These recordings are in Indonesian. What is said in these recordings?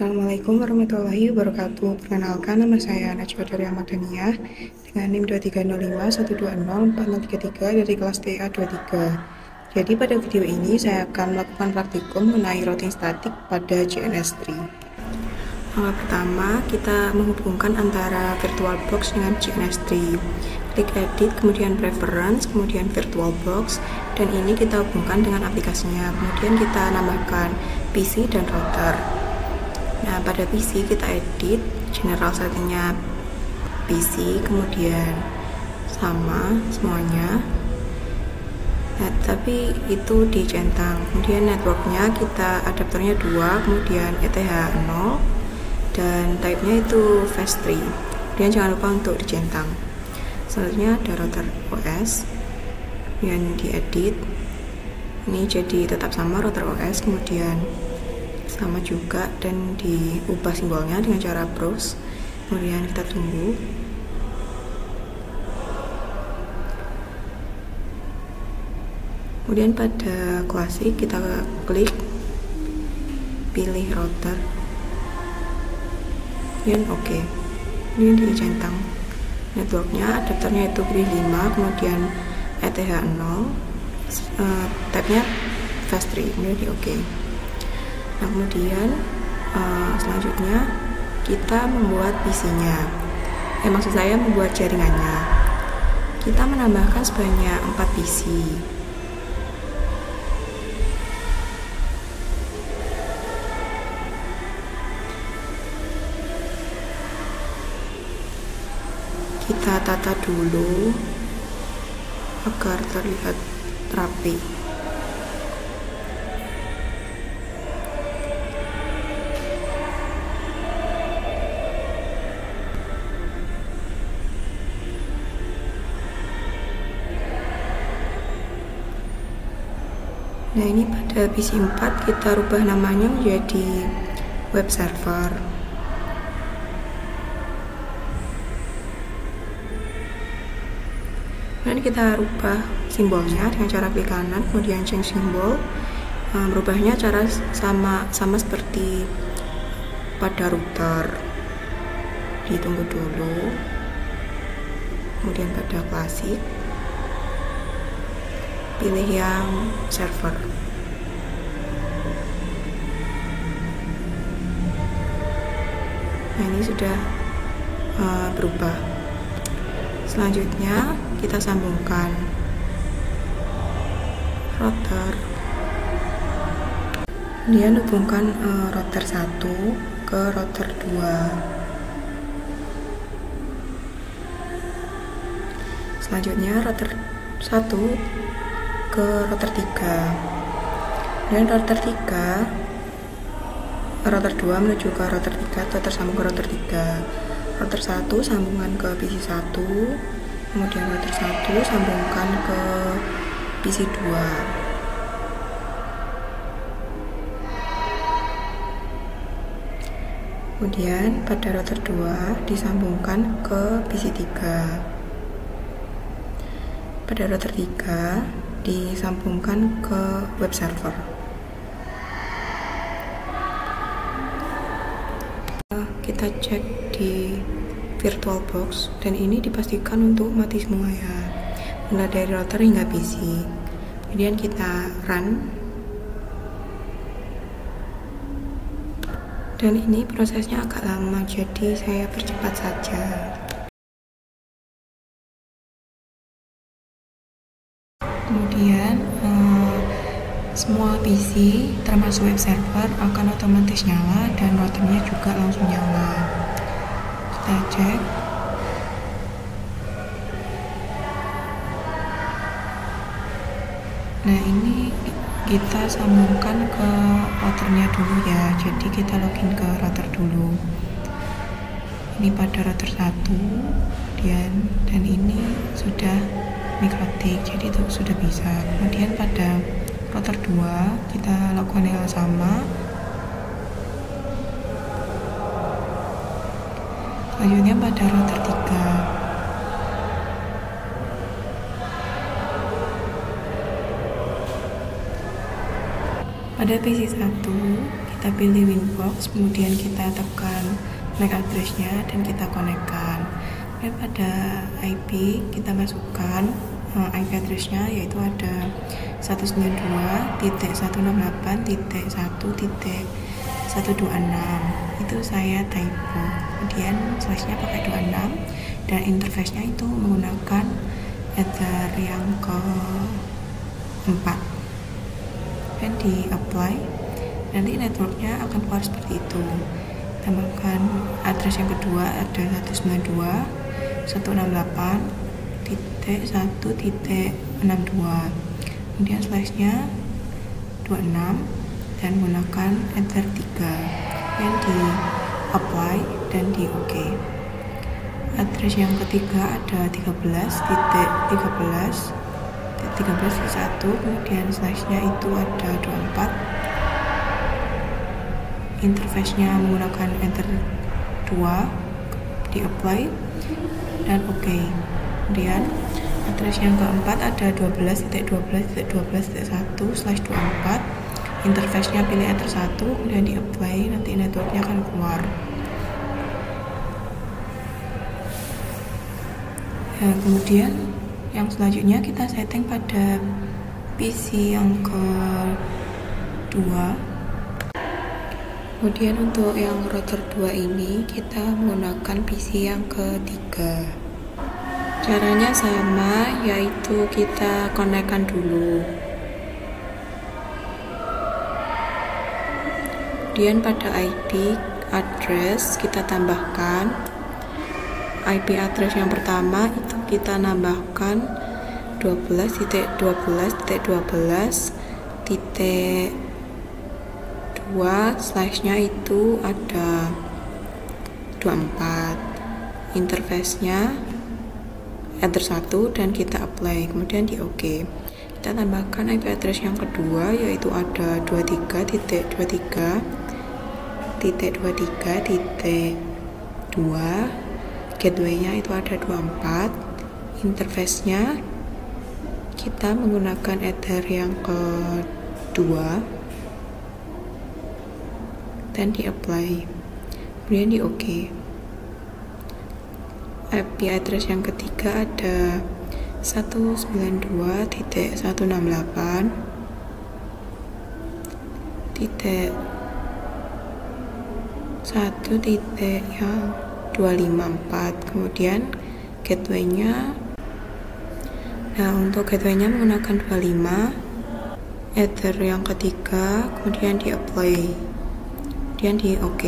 Assalamualaikum warahmatullahi wabarakatuh. Perkenalkan, nama saya Najwa Dari Ahmadaniah dengan NIM 2305120433 dari kelas TA23. Jadi pada video ini saya akan melakukan praktikum mengenai routing statik pada JNS3. Langkah pertama, kita menghubungkan antara VirtualBox dengan JNS3. Klik edit, kemudian preference, kemudian VirtualBox, dan ini kita hubungkan dengan aplikasinya. Kemudian kita nambahkan PC dan router. Nah, pada PC kita edit general settingnya PC, kemudian sama semuanya. Nah, tapi itu dicentang. Kemudian networknya kita adaptornya 2, kemudian ETH 0, dan type-nya itu fast 3. Kemudian jangan lupa untuk dicentang. Selanjutnya ada router OS yang diedit. Ini jadi tetap sama router OS, kemudian sama juga dan diubah simbolnya dengan cara browse. Kemudian kita tunggu. Kemudian pada klasik kita klik pilih router, kemudian oke. Kemudian dicentang networknya, adapternya itu pilih 5, kemudian ETH 0, type-nya fast 3, kemudian di oke. Nah, kemudian selanjutnya kita membuat PC-nya. Maksud saya membuat jaringannya. Kita menambahkan sebanyak 4 PC. Kita tata dulu agar terlihat rapi. Nah, ini pada PC 4 kita rubah namanya menjadi web server. Kemudian kita rubah simbolnya dengan cara klik kanan, kemudian change simbol. Merubahnya cara sama seperti pada router. Ditunggu dulu. Kemudian pada klasik pilih yang server. Nah, ini sudah berubah. Selanjutnya kita sambungkan router, kemudian hubungkan router 1 ke router 2. Selanjutnya router 1 ke router 3, dan router 2 menuju ke router 3 atau tersambung ke router 3. Router 1 sambungan ke PC 1, kemudian router 1 sambungkan ke PC 2. Kemudian pada router 2 disambungkan ke PC 3. Pada router 3 disambungkan ke web server. Kita cek di VirtualBox, dan ini dipastikan untuk mati semua ya, mulai dari router hingga PC. Kemudian kita run, dan ini prosesnya agak lama, jadi saya percepat saja. Kemudian semua PC termasuk web server akan otomatis nyala, dan routernya juga langsung nyala. Kita cek. Nah, ini kita sambungkan ke routernya dulu ya, jadi kita login ke router dulu. Ini pada router 1 dan ini sudah mikrotik, jadi itu sudah bisa. Kemudian pada router 2 kita lakukan hal sama. Selanjutnya pada router 3. Pada PC 1 kita pilih Winbox, kemudian kita tekan MAC address-nya dan kita konekkan. Dan pada IP kita masukkan IP address-nya, yaitu ada 192.168.1.126. Itu saya typo, kemudian slash-nya pakai 26 dan interface-nya itu menggunakan Ether yang keempat, dan di apply. Nanti networknya akan keluar seperti itu. Tambahkan address yang kedua ada 192.168.1.62, kemudian slashnya 26 dan menggunakan enter 3, yang di apply dan di OK. Address yang ketiga ada 13.13.1, kemudian slashnya itu ada 24, interface-nya menggunakan enter 2, di apply dan OK. Kemudian address yang keempat ada 12.12.12.1/24, interface-nya pilih enter 1, kemudian di apply, nanti networknya akan keluar. Nah, kemudian yang selanjutnya kita setting pada PC yang kedua. Kemudian untuk yang router 2 ini kita menggunakan PC yang ketiga. Caranya sama, yaitu kita konekkan dulu. Kemudian pada IP address kita tambahkan IP address yang pertama itu kita nambahkan 12.12.12.2 slashnya itu ada 24, interface-nya enter 1 dan kita apply, kemudian di OK. Kita tambahkan IP address yang kedua, yaitu ada 23.23.23.2, gateway-nya itu ada 24, interface-nya kita menggunakan Ether yang kedua dan di apply, kemudian di OK. IP address yang ketiga ada 192.168.254, kemudian gateway-nya, nah untuk gateway-nya menggunakan 25, Ether yang ketiga, kemudian di apply, kemudian di OK.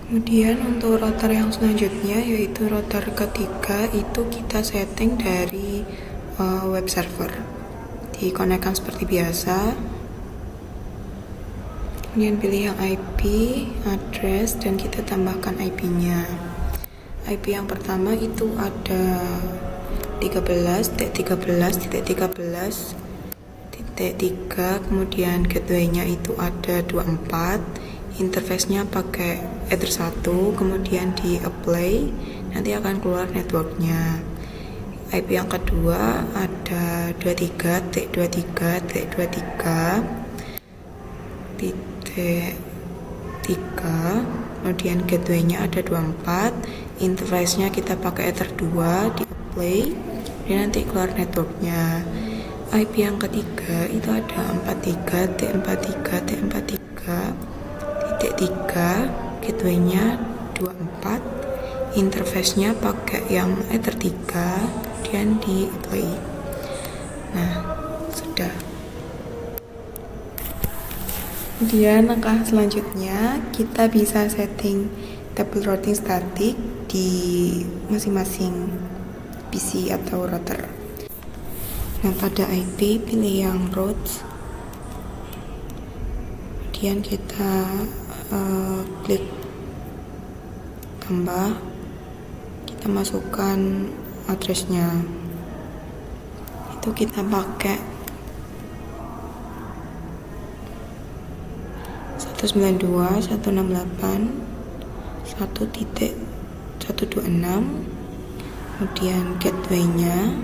Kemudian untuk router yang selanjutnya, yaitu router ketiga, itu kita setting dari web server, dikonekkan seperti biasa, kemudian pilih yang IP address dan kita tambahkan IP-nya. IP yang pertama itu ada 13.13.13.3, kemudian gateway-nya itu ada 24, interface-nya pakai Ether 1, kemudian di apply, nanti akan keluar networknya. IP yang kedua ada 23.23.3, kemudian gateway-nya ada 24, interface-nya kita pakai Ether 2, di apply, dan nanti keluar networknya. IP yang ketiga itu ada 43.43.43.3, gateway-nya 24, interface-nya pakai yang Ether 3, kemudian di apply. Nah, sudah. Kemudian langkah selanjutnya kita bisa setting table routing static di masing-masing PC atau router. Nah, pada IP pilih yang routes, kemudian kita klik tambah, kita masukkan addressnya, itu kita pakai 192.168.1.126, kemudian gateway-nya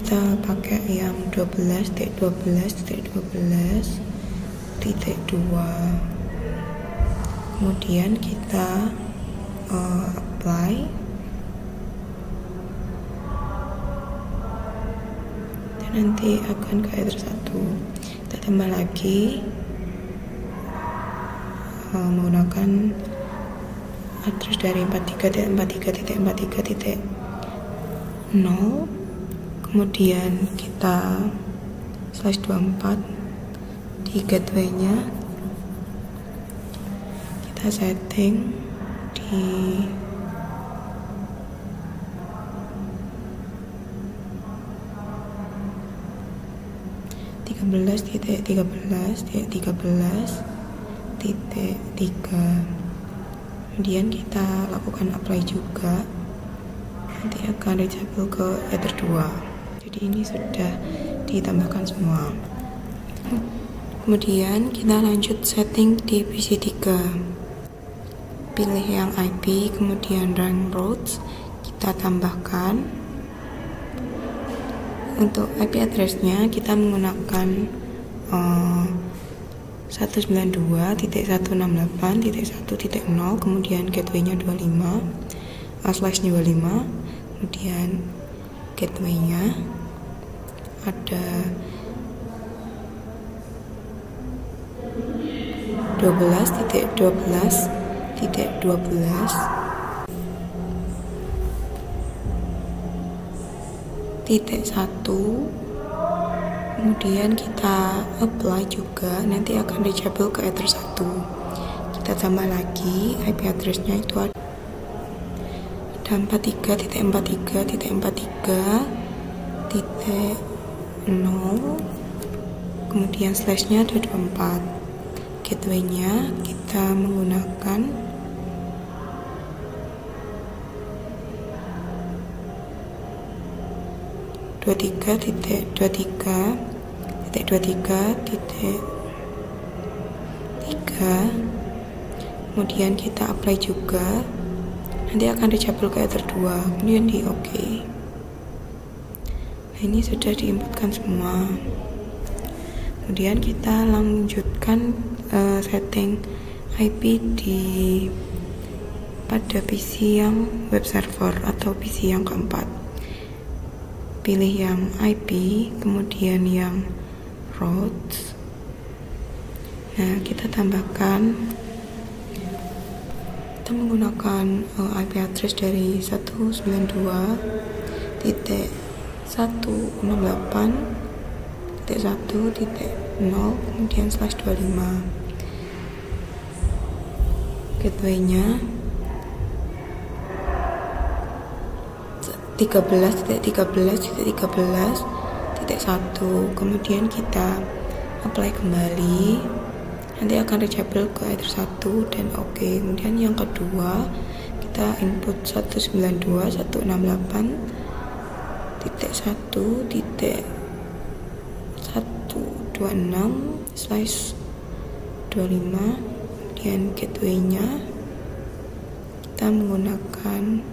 kita pakai yang 12.12.12.2, kemudian kita apply dan nanti akan ke header 1. Kita tambah lagi menggunakan address dari 43.43.43.0, kemudian kita /24 di gateway-nya kita setting di 13.13.13.3, kemudian kita lakukan apply juga, nanti akan reachable ke header 2. Jadi ini sudah ditambahkan semua. Kemudian kita lanjut setting di PC 3, pilih yang IP, kemudian rank routes kita tambahkan. Untuk IP address-nya kita menggunakan 192.168.1.0, kemudian gateway-nya 25, /25, kemudian gateway-nya ada 12.12.12.1, kemudian kita apply juga, nanti akan reachable ke header 1. Kita tambah lagi IP address-nya itu ada 43.43.43.0, kemudian /nya ada 24. Gateway-nya kita menggunakan 23.23.23.3, kemudian kita apply juga, nanti akan reachable ke header 2, kemudian di OK. Nah, ini sudah diinputkan semua. Kemudian kita lanjutkan setting IP pada PC yang web server atau PC yang keempat. Pilih yang IP, kemudian yang routes. Nah, kita tambahkan, kita menggunakan IP address dari 192.168.1.0, kemudian /25. Gateway-nya 13.13.13.1, kemudian kita apply kembali, nanti akan reachable ke header 1 dan OK. Kemudian yang kedua kita input 192.168.1.26/25, kemudian gateway-nya kita menggunakan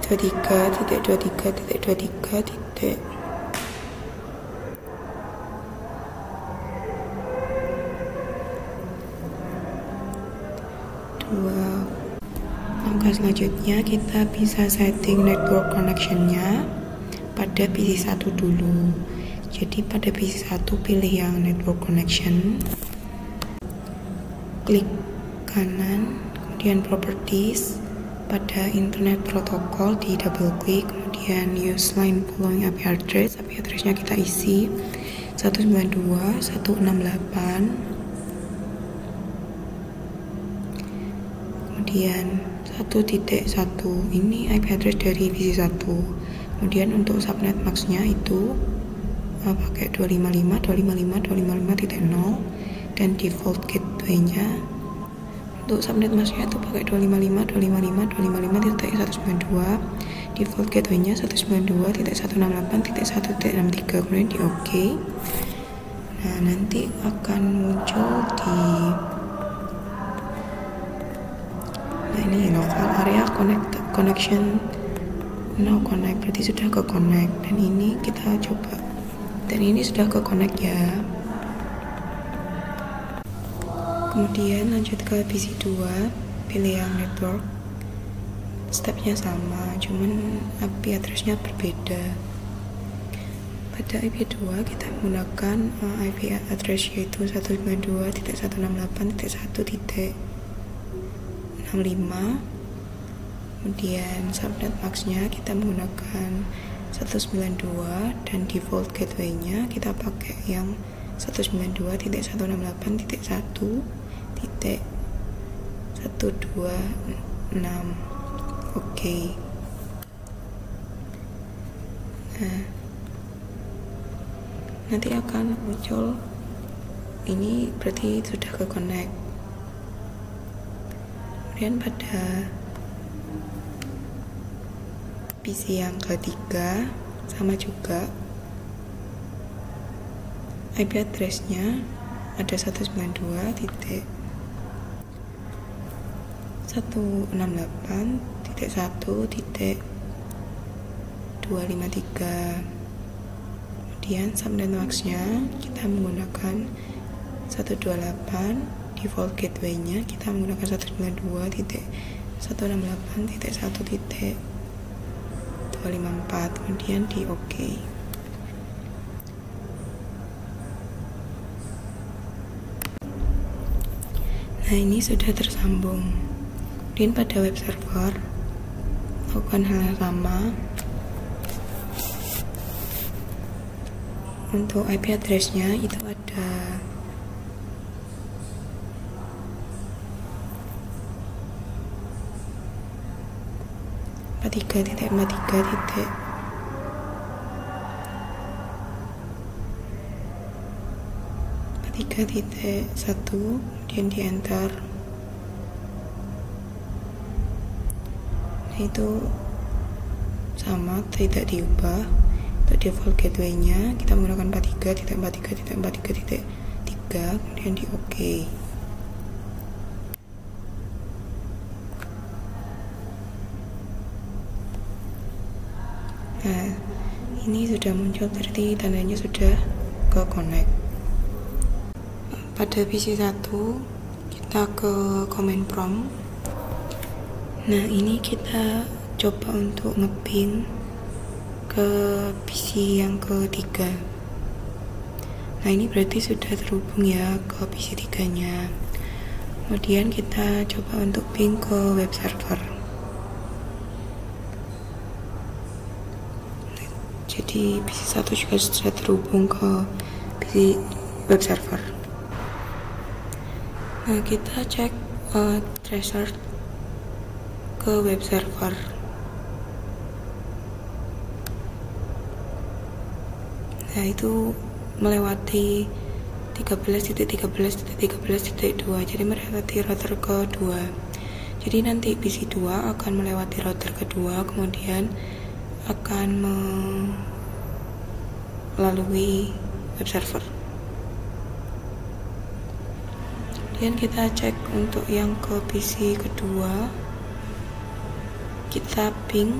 23.23.23.2. Langkah selanjutnya kita bisa setting network connection-nya pada PC 1 dulu. Jadi pada PC 1 pilih yang network connection, klik kanan, kemudian properties. Pada internet protokol di double klik, kemudian use line following IP address. IP address-nya kita isi 192.168, kemudian 1.1, ini IP address dari PC 1. Kemudian untuk subnet max-nya itu pakai 255.255.255.0, dan default gateway-nya untuk subnet masknya itu pakai 255.255.255.192, default gateway-nya 192.168.1.63, kemudian di OK. Nah, nanti akan muncul di ini local area connection now connect, berarti sudah ke connect. Dan ini kita coba, dan ini sudah ke connect ya. Kemudian lanjut ke PC2, pilih yang network. Stepnya sama, cuman IP addressnya berbeda. Pada IP2 kita menggunakan IP address yaitu 192.168.1.65. Kemudian subnet max-nya kita menggunakan 192 dan default gateway-nya kita pakai yang 192.168.1.126. Oke. Nah, nanti akan muncul ini, berarti sudah ke connect. Kemudian pada PC yang ketiga sama juga, IP address-nya ada 192.168.253. Kemudian subnet max-nya kita menggunakan 128, default gateway-nya kita menggunakan 192.168.1.254. Kemudian di OK. Nah, ini sudah tersambung. Kemudian pada web server lakukan hal yang sama. Untuk IP address-nya itu ada 43.1, kemudian di enter. Nah, itu sama, tidak diubah. Untuk default gateway-nya kita menggunakan 43.43.43.3, kemudian di OK. Nah, ini sudah muncul, berarti tandanya sudah ke connect. Pada PC1 kita ke command prompt. Nah, ini kita coba untuk nge-ping ke PC yang ketiga. Nah, ini berarti sudah terhubung ya ke PC 3-nya. Kemudian kita coba untuk ping ke web server. Jadi PC 1 juga sudah terhubung ke PC web server. Nah, kita cek tracer ke web server. Nah, itu melewati 13.13.13.2, jadi melewati router kedua. Jadi nanti PC2 akan melewati router kedua, kemudian akan melalui web server. Kemudian kita cek untuk yang ke PC kedua, kita ping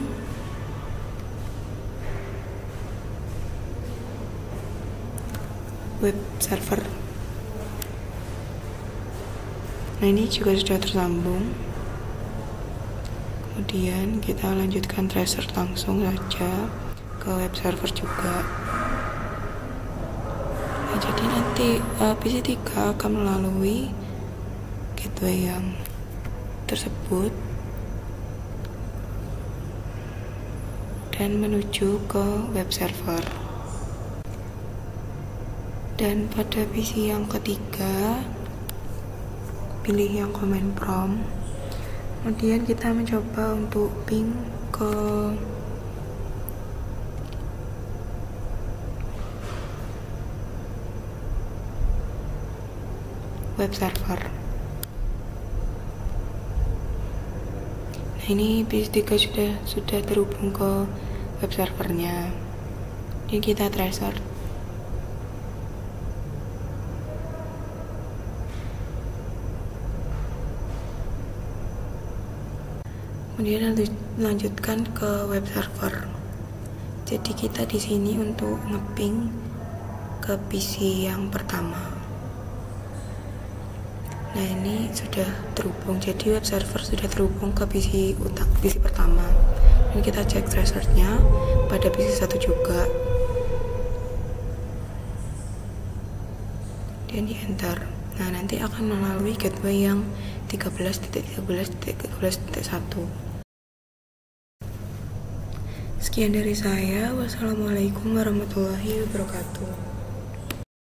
web server. Nah, ini juga sudah tersambung. Kemudian kita lanjutkan tracer langsung saja ke web server juga. Nah, jadi nanti PC 3 akan melalui gateway yang tersebut dan menuju ke web server. Dan pada PC yang ketiga pilih yang command prompt. Kemudian kita mencoba untuk ping ke web server. Nah, ini PC 3 sudah terhubung ke web servernya. Jadi kita tracer. Kemudian lanjutkan ke web server. Jadi kita di sini untuk ngeping ke PC yang pertama. Nah, ini sudah terhubung. Jadi web server sudah terhubung ke PC pertama. Dan kita cek thresholdnya pada PC 1 juga. Dan di enter. Nah, nanti akan melalui gateway yang 13.13.13.1. Sekian dari saya. Wassalamualaikum warahmatullahi wabarakatuh.